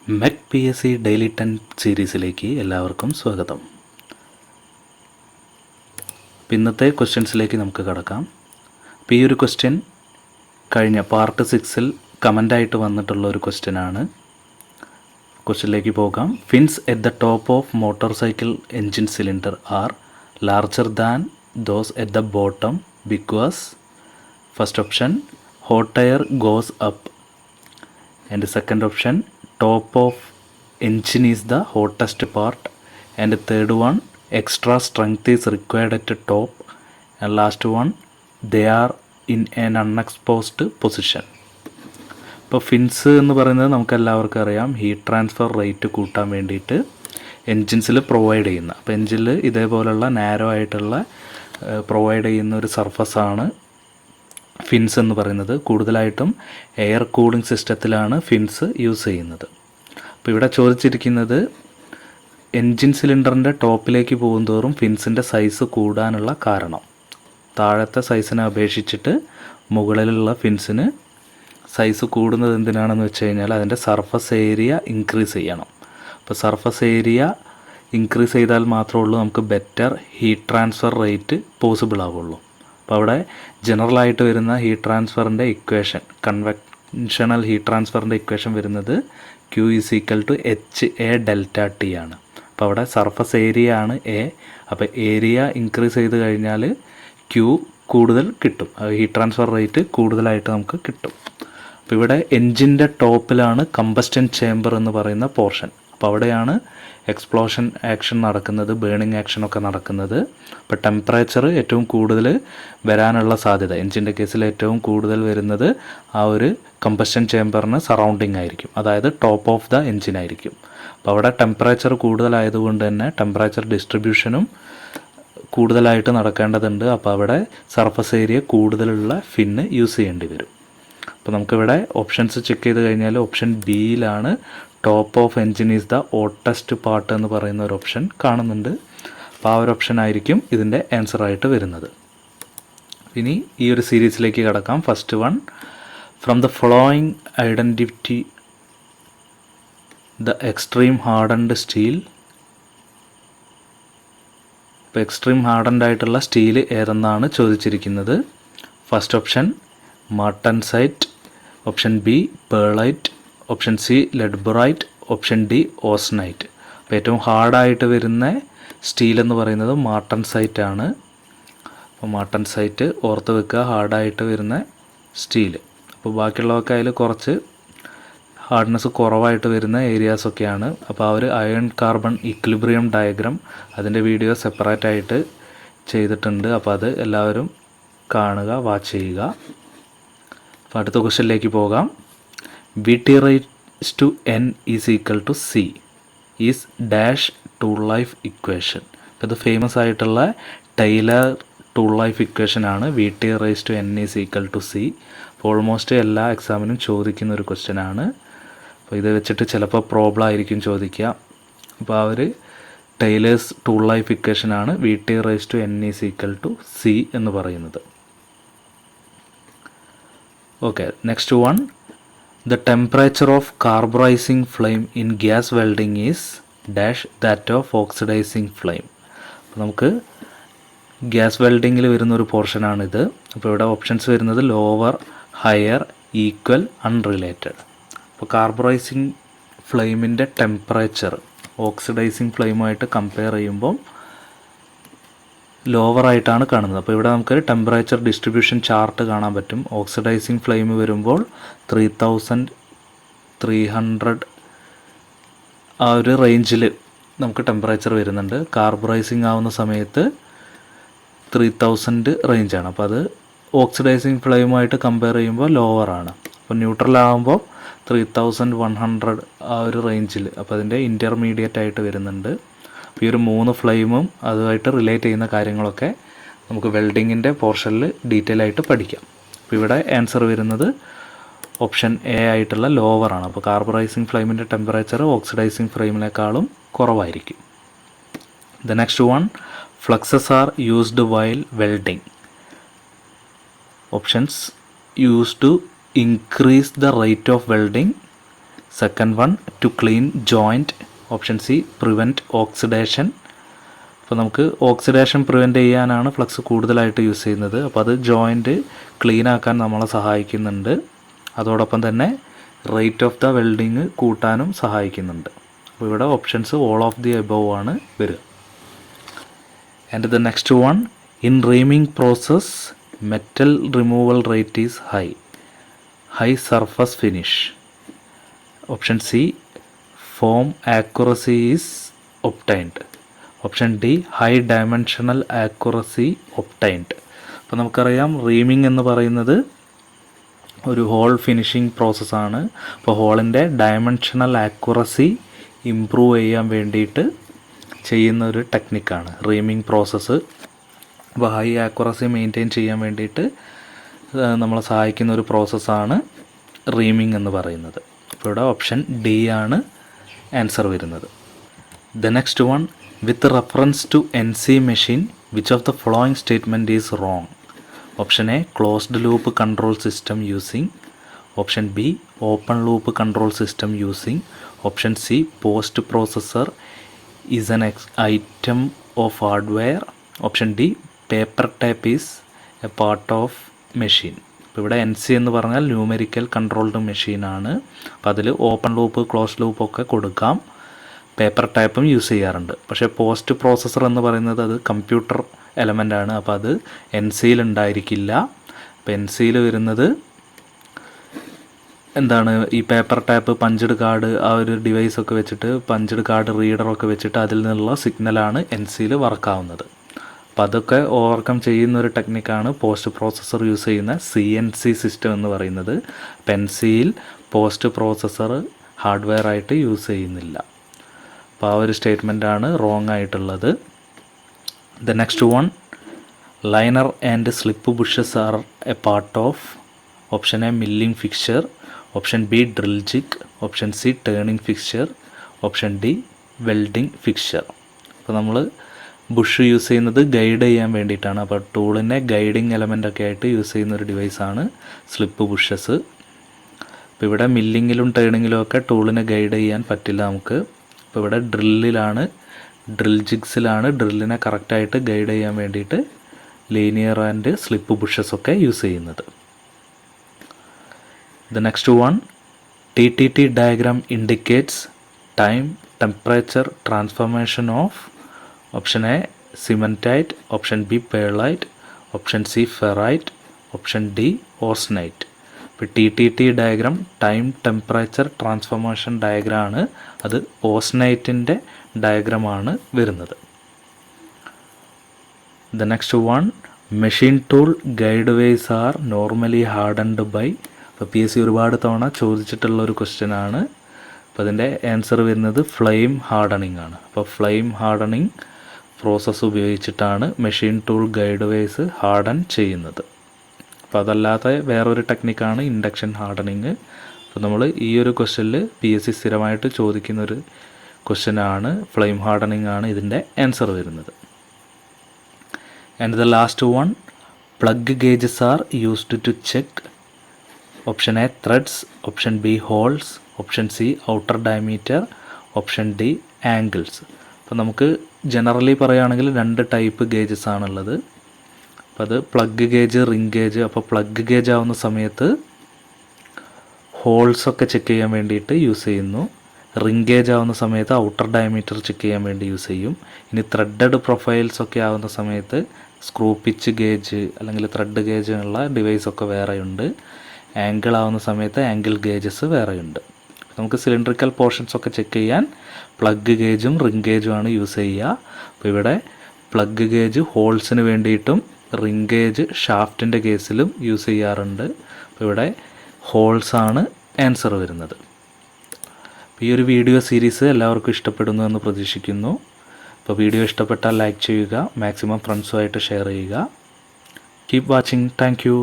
മെക് P S C daily 10 സീരീസിലേക്ക് എല്ലാവർക്കും സ്വാഗതം. ഇന്നത്തെ ക്വസ്റ്റ്യൻസിലേക്ക് നമുക്ക് കടക്കാം. അപ്പോൾ ഈ ഒരു ക്വസ്റ്റ്യൻ കഴിഞ്ഞ പാർട്ട് 6-ൽ കമൻ്റായിട്ട് വന്നിട്ടുള്ള ഒരു ക്വസ്റ്റ്യനാണ്. ക്വസ്റ്റ്യനിലേക്ക് പോകാം. Fins at the top of motorcycle engine cylinder are larger than those at the bottom because first option hot air goes up and second option top of engine is the hottest part, and third one extra strength is required at the top, and last one they are in an unexposed position. ഇപ്പോൾ fins എന്ന് പറയുന്നത് നമുക്ക് എല്ലാവർക്കും അറിയാം, heat transfer rate കൂട്ടാൻ വേണ്ടിയിട്ട് എൻജിൻസിൽ provide ചെയ്യുന്ന, അപ്പോൾ എൻജിനിൽ ഇതേപോലുള്ള നാരോ ആയിട്ടുള്ള പ്രൊവൈഡ് ചെയ്യുന്ന ഒരു സർഫസാണ് ഫിൻസ് എന്ന് പറയുന്നത്. കൂടുതലായിട്ടും എയർ കൂളിംഗ് സിസ്റ്റത്തിലാണ് ഫിൻസ് യൂസ് ചെയ്യുന്നത്. അപ്പോൾ ഇവിടെ ചോദിച്ചിരിക്കുന്നത് എൻജിൻ സിലിണ്ടറിൻ്റെ ടോപ്പിലേക്ക് പോകുന്തോറും ഫിൻസിൻ്റെ സൈസ് കൂടാനുള്ള കാരണം. താഴത്തെ സൈസിനെ അപേക്ഷിച്ചിട്ട് മുകളിലുള്ള ഫിൻസിന് സൈസ് കൂടുന്നത് എന്തിനാണെന്ന് വെച്ച് കഴിഞ്ഞാൽ അതിൻ്റെ സർഫസ് ഏരിയ ഇൻക്രീസ് ചെയ്യണം. അപ്പോൾ സർഫസ് ഏരിയ ഇൻക്രീസ് ചെയ്താൽ മാത്രമേ ഉള്ളൂ നമുക്ക് better heat transfer rate possible ആവുള്ളൂ. അപ്പോൾ അവിടെ ജനറലായിട്ട് വരുന്ന ഹീറ്റ് ട്രാൻസ്ഫറിൻ്റെ ഇക്വേഷൻ, കൺവെൻഷണൽ ഹീറ്റ് ട്രാൻസ്ഫറിൻ്റെ ഇക്വേഷൻ വരുന്നത് Q = HA ∆T ആണ്. അപ്പോൾ അവിടെ സർഫസ് ഏരിയ ആണ് A. അപ്പോൾ ഏരിയ ഇൻക്രീസ് ചെയ്ത് കഴിഞ്ഞാൽ Q കൂടുതൽ കിട്ടും, ഹീറ്റ് ട്രാൻസ്ഫർ റേറ്റ് കൂടുതലായിട്ട് നമുക്ക് കിട്ടും. അപ്പോൾ ഇവിടെ എൻജിൻ്റെ ടോപ്പിലാണ് കമ്പസ്റ്റൻ ചേംബർ എന്ന് പറയുന്ന പോർഷൻ. അപ്പോൾ അവിടെയാണ് എക്സ്പ്ലോഷൻ ആക്ഷൻ നടക്കുന്നത്, ബേണിംഗ് ആക്ഷനൊക്കെ നടക്കുന്നത്. അപ്പോൾ ടെമ്പറേച്ചർ ഏറ്റവും കൂടുതൽ വരാനുള്ള സാധ്യത എൻജിൻ്റെ കേസിൽ ഏറ്റവും കൂടുതൽ വരുന്നത് ആ ഒരു കമ്പസ്റ്റൻ ചേംബറിന് സറൗണ്ടിങ് ആയിരിക്കും, അതായത് ടോപ്പ് ഓഫ് ദ എൻജിൻ ആയിരിക്കും. അപ്പോൾ അവിടെ ടെമ്പറേച്ചർ കൂടുതലായതുകൊണ്ട് തന്നെ ടെമ്പറേച്ചർ ഡിസ്ട്രിബ്യൂഷനും കൂടുതലായിട്ട് നടക്കേണ്ടതുണ്ട്. അപ്പോൾ അവിടെ സർഫസ് ഏരിയ കൂടുതലുള്ള ഫിന്ന് യൂസ് ചെയ്യേണ്ടി വരും. അപ്പോൾ നമുക്കിവിടെ ഓപ്ഷൻസ് ചെക്ക് ചെയ്ത് കഴിഞ്ഞാൽ ഓപ്ഷൻ ബിയിലാണ് top of engine is the hottest part എന്ന് പറയുന്ന ഒരു ഓപ്ഷൻ കാണുന്നുണ്ട്. അപ്പോൾ ആ ഒരു ഓപ്ഷൻ ആയിരിക്കും ഇതിൻ്റെ ആൻസർ ആയിട്ട് വരുന്നത്. ഇനി ഈ ഒരു സീരീസിലേക്ക് കടക്കാം. First one, from the following identify the extreme hardened steel. ഇപ്പോൾ എക്സ്ട്രീം ഹാർഡൻഡ് ആയിട്ടുള്ള സ്റ്റീൽ ഏതെന്നാണ് ചോദിച്ചിരിക്കുന്നത്. First option martensite, option B pearlite, option C ledeburite, option D austenite. അപ്പോൾ ഏറ്റവും ഹാർഡായിട്ട് വരുന്ന സ്റ്റീൽ എന്ന് പറയുന്നത് മാർട്ടൻസൈറ്റ് ആണ്. അപ്പോൾ മാർട്ടൻസൈറ്റ് ഓർത്ത് വെക്കുക, ഹാർഡായിട്ട് വരുന്ന സ്റ്റീൽ. അപ്പോൾ ബാക്കിയുള്ളതൊക്കെ അതിൽ കുറച്ച് ഹാർഡ്നെസ് കുറവായിട്ട് വരുന്ന ഏരിയാസൊക്കെയാണ്. അപ്പോൾ ആ ഒരു അയൺ കാർബൺ ഇക്വിലിബ്രിയം ഡയഗ്രാം അതിൻ്റെ വീഡിയോ സെപ്പറേറ്റ് ആയിട്ട് ചെയ്തിട്ടുണ്ട്. അപ്പോൾ അത് എല്ലാവരും കാണുക, വാച്ച് ചെയ്യുക. അപ്പോൾ അടുത്ത ക്വസ്റ്റ്യനിലേക്ക് പോകാം. VT raised to n is equal to C is dash tool life equation. ഇത് ഫേമസ് ആയിട്ടുള്ള ടൈലർ ടൂൾ ലൈഫ് ഇക്വേഷൻ ആണ്. VT raised to n is equal to C. അപ്പോൾ ഓൾമോസ്റ്റ് എല്ലാ എക്സാമിനും ചോദിക്കുന്ന ഒരു ക്വസ്റ്റ്യൻ ആണ്. അപ്പോൾ ഇത് വെച്ചിട്ട് ചിലപ്പോൾ പ്രോബ്ലം ആയിരിക്കും ചോദിക്കുക. അപ്പോൾ ആ ഒരു ടൈലേഴ്സ് ടൂൾ ലൈഫ് ഇക്വേഷൻ ആണ് VT raised to n is equal to C എന്ന് പറയുന്നത്. Okay, next one, the temperature of carburizing flame in gas welding is dash that of oxidizing flame. അപ്പോൾ നമുക്ക് ഗ്യാസ് വെൽഡിങ്ങിൽ വരുന്ന ഒരു പോർഷനാണിത്. അപ്പോൾ ഇവിടെ ഓപ്ഷൻസ് വരുന്നത് ലോവർ, ഹയർ, ഈക്വൽ, അൺറിലേറ്റഡ്. അപ്പോൾ കാർബറൈസിങ് ഫ്ലെയിമിൻ്റെ ടെമ്പറേച്ചർ ഓക്സിഡൈസിങ് ഫ്ലെയിമുമായിട്ട് കമ്പയർ ചെയ്യുമ്പോൾ ലോവറായിട്ടാണ് കാണുന്നത്. അപ്പോൾ ഇവിടെ നമുക്കൊരു ടെമ്പറേച്ചർ ഡിസ്ട്രിബ്യൂഷൻ ചാർട്ട് കാണാൻ പറ്റും. ഓക്സിഡൈസിങ് ഫ്ലെയിം വരുമ്പോൾ 3300 ആ ഒരു റേഞ്ചിൽ നമുക്ക് ടെമ്പറേച്ചർ വരുന്നുണ്ട്. കാർബറൈസിങ് ആവുന്ന സമയത്ത് 3000 റേഞ്ചാണ്. അപ്പോൾ അത് ഓക്സിഡൈസിങ് ഫ്ലെയിമുമായിട്ട് കമ്പയർ ചെയ്യുമ്പോൾ ലോവറാണ്. അപ്പോൾ ന്യൂട്രൽ ആകുമ്പോൾ 3100 ആ ഒരു റേഞ്ചിൽ, അപ്പോൾ അതിൻ്റെ ഇൻ്റർമീഡിയറ്റ് ആയിട്ട് വരുന്നുണ്ട്. ഈ ഒരു 3 ഫ്ലെയിമും അതുമായിട്ട് റിലേറ്റ് ചെയ്യുന്ന കാര്യങ്ങളൊക്കെ നമുക്ക് വെൽഡിങ്ങിൻ്റെ പോർഷനിൽ ഡീറ്റെയിൽ ആയിട്ട് പഠിക്കാം. അപ്പോൾ ഇവിടെ ആൻസർ വരുന്നത് ഓപ്ഷൻ എ ആയിട്ടുള്ള ലോവറാണ്. അപ്പോൾ കാർബറൈസിങ് ഫ്ലെയിമിൻ്റെ ടെമ്പറേച്ചർ ഓക്സിഡൈസിങ് ഫ്ലെയിമിനേക്കാളും കുറവായിരിക്കും. The next one, fluxes are used while welding. Options use to increase the rate of welding, second one to clean joint. Option C prevent oxidation. അപ്പോൾ നമുക്ക് oxidation prevent ചെയ്യാനാണ് flux കൂടുതലായിട്ട് use ചെയ്യുന്നത്. അപ്പോൾ അത് joint clean ആക്കാൻ നമ്മളെ സഹായിക്കുന്നുണ്ട്. അതോടൊപ്പം തന്നെ റേറ്റ് ഓഫ് ദ വെൽഡിങ് കൂട്ടാനും സഹായിക്കുന്നുണ്ട്. അപ്പോൾ ഇവിടെ options all of the above ആണ് വരിക. And the next one, in reaming process metal removal rate is high surface finish. Option C form accuracy is obtained. Option D high dimensional accuracy obtained. അപ്പോൾ നമുക്കറിയാം reaming എന്ന് പറയുന്നത് ഒരു whole finishing പ്രോസസ്സാണ്. അപ്പോൾ ഹോളിൻ്റെ ഡയമെൻഷണൽ ആക്യുറസി ഇംപ്രൂവ് ചെയ്യാൻ വേണ്ടിയിട്ട് ചെയ്യുന്ന ഒരു ടെക്നിക്കാണ് റീമിംഗ് പ്രോസസ്സ്. അപ്പോൾ ഹൈ ആക്യുറസി മെയിൻറ്റെയിൻ ചെയ്യാൻ വേണ്ടിയിട്ട് നമ്മളെ സഹായിക്കുന്ന ഒരു പ്രോസസ്സാണ് റീമിംഗ് എന്ന് പറയുന്നത്. അപ്പോൾ ഇവിടെ ഓപ്ഷൻ ഡി ആണ് ആൻസർ വരുന്നത്. The next one, with reference to NC machine which of the following statement is wrong. Option A closed loop control system using. Option B open loop control system using. Option C post processor is an item of hardware. Option D paper tape is a part of machine. ഇപ്പോൾ ഇവിടെ NC എന്ന് പറഞ്ഞാൽ numerical controlled മെഷീനാണ്. അപ്പോൾ അതിൽ open loop close loop ഒക്കെ കൊടുക്കാം. Paper ടൈപ്പും യൂസ് ചെയ്യാറുണ്ട്. പക്ഷേ പോസ്റ്റ് പ്രോസസ്സർ എന്ന് പറയുന്നത് അത് കമ്പ്യൂട്ടർ എലമെൻ്റാണ്. അപ്പോൾ അത് NCയിൽ ഉണ്ടായിരിക്കില്ല. അപ്പോൾ NCയിൽ വരുന്നത് എന്താണ്, ഈ പേപ്പർ ടൈപ്പ് പഞ്ച്ഡ് കാർഡ് ആ ഒരു ഡിവൈസൊക്കെ വെച്ചിട്ട് പഞ്ച്ഡ് കാർഡ് റീഡറൊക്കെ വെച്ചിട്ട് അതിൽ നിന്നുള്ള സിഗ്നലാണ് NCയിൽ വർക്കാവുന്നത്. അപ്പോൾ അതൊക്കെ ഓവർകം ചെയ്യുന്ന ഒരു ടെക്നിക്കാണ് പോസ്റ്റ് പ്രോസസ്സർ യൂസ് ചെയ്യുന്ന CNC സിസ്റ്റം എന്ന് പറയുന്നത്. അപ്പോൾ NCയിൽ പോസ്റ്റ് പ്രോസസ്സർ ഹാർഡ്വെയർ ആയിട്ട് യൂസ് ചെയ്യുന്നില്ല. അപ്പോൾ ആ ഒരു സ്റ്റേറ്റ്മെൻറ്റാണ് റോങ് ആയിട്ടുള്ളത്. The next one, liner and slip bushes are a part of. Option A milling fixture. Option B drill jig. Option C turning fixture. Option D welding fixture. അപ്പോൾ നമ്മൾ Bush use ചെയ്യുന്നത് guide ചെയ്യാൻ വേണ്ടിയിട്ടാണ്. അപ്പോൾ ടൂളിനെ guiding എലമെൻ്റൊക്കെ ആയിട്ട് use ചെയ്യുന്ന ഒരു ഡിവൈസാണ് slip bushes. അപ്പോൾ ഇവിടെ മില്ലിങ്ങിലും ടേണിങ്ങിലും ഒക്കെ ടൂളിനെ ഗൈഡ് ചെയ്യാൻ പറ്റില്ല നമുക്ക്. അപ്പോൾ ഇവിടെ ഡ്രിൽ ജിഗ്സിലാണ് ഡ്രില്ലിനെ കറക്റ്റായിട്ട് ഗൈഡ് ചെയ്യാൻ വേണ്ടിയിട്ട് ലീനിയർ ആൻഡ് സ്ലിപ്പ് ബുഷസ് ഒക്കെ യൂസ് ചെയ്യുന്നത്. The next one, TTT diagram indicates time temperature transformation of. Option A cementite. Option B pearlite. Option C ferrite. Option D austenite. ഇപ്പോൾ TTT diagram time temperature transformation ഡയഗ്രാമാണ്. അത് ഓസ്നൈറ്റിൻ്റെ ഡയഗ്രമാണ് വരുന്നത്. The next one, machine tool guide ways are normally hardened by. ഇപ്പോൾ PSC ഒരുപാട് തവണ ചോദിച്ചിട്ടുള്ള ഒരു ക്വസ്റ്റ്യൻ ആണ്. അപ്പോൾ അതിൻ്റെ ആൻസർ വരുന്നത് ഫ്ലെയിം ഹാർഡനിങ് ആണ്. അപ്പോൾ ഫ്ലെയിം ഹാർഡനിങ് പ്രോസസ്സ് ഉപയോഗിച്ചിട്ടാണ് machine tool guide ways harden ചെയ്യുന്നത്. അപ്പോൾ അതല്ലാതെ വേറൊരു ടെക്നിക്കാണ് ഇൻഡക്ഷൻ ഹാർഡനിങ്. അപ്പോൾ നമ്മൾ ഈ ഒരു ക്വസ്റ്റ്യനിൽ PSC സ്ഥിരമായിട്ട് ചോദിക്കുന്നൊരു ക്വസ്റ്റ്യനാണ്. ഫ്ലെയിം ഹാർഡനിങ് ആണ് ഇതിൻ്റെ ആൻസർ വരുന്നത്. And the last one, plug gauges are used to check. Option A threads. Option B holes. Option C outer diameter. Option D angles. അപ്പോൾ നമുക്ക് ജനറലി പറയുകയാണെങ്കിൽ 2 ടൈപ്പ് ഗേജസ് ആണുള്ളത്. അപ്പോൾ അത് പ്ലഗ് ഗേജ്, റിംഗ് ഗേജ്. അപ്പോൾ plug gauge ആവുന്ന സമയത്ത് ഹോൾസൊക്കെ check ചെയ്യാൻ വേണ്ടിയിട്ട് യൂസ് ചെയ്യുന്നു. റിംഗ് ഗേജ് ആവുന്ന സമയത്ത് ഔട്ടർ ഡയമീറ്റർ ചെക്ക് ചെയ്യാൻ വേണ്ടി യൂസ് ചെയ്യും. ഇനി ത്രെഡഡ് പ്രൊഫൈൽസ് ഒക്കെ ആവുന്ന സമയത്ത് സ്ക്രൂ പിച്ച് ഗേജ് അല്ലെങ്കിൽ ത്രെഡ് ഗേജ് ഉള്ള ഡിവൈസൊക്കെ വേറെയുണ്ട്. ആംഗിൾ ആവുന്ന സമയത്ത് ആംഗിൾ ഗേജസ് വേറെയുണ്ട്. നമുക്ക് സിലിണ്ടറിക്കൽ പോർഷൻസ് ഒക്കെ ചെക്ക് ചെയ്യാൻ പ്ലഗ് ഗേജും റിംഗ് ഗേജുമാണ് യൂസ് ചെയ്യുക. അപ്പോൾ ഇവിടെ പ്ലഗ് ഗേജ് ഹോൾസിന് വേണ്ടിയിട്ടും റിംഗ് ഗേജ് ഷാഫ്റ്റിൻ്റെ കേസിലും യൂസ് ചെയ്യാറുണ്ട്. അപ്പോൾ ഇവിടെ ഹോൾസാണ് ആൻസർ വരുന്നത്. അപ്പോൾ ഈ ഒരു വീഡിയോ സീരീസ് എല്ലാവർക്കും ഇഷ്ടപ്പെടുന്നു എന്ന് പ്രതീക്ഷിക്കുന്നു. അപ്പോൾ വീഡിയോ ഇഷ്ടപ്പെട്ടാൽ ലൈക്ക് ചെയ്യുക, മാക്സിമം ഫ്രണ്ട്സുമായിട്ട് ഷെയർ ചെയ്യുക. Keep watching. Thank you.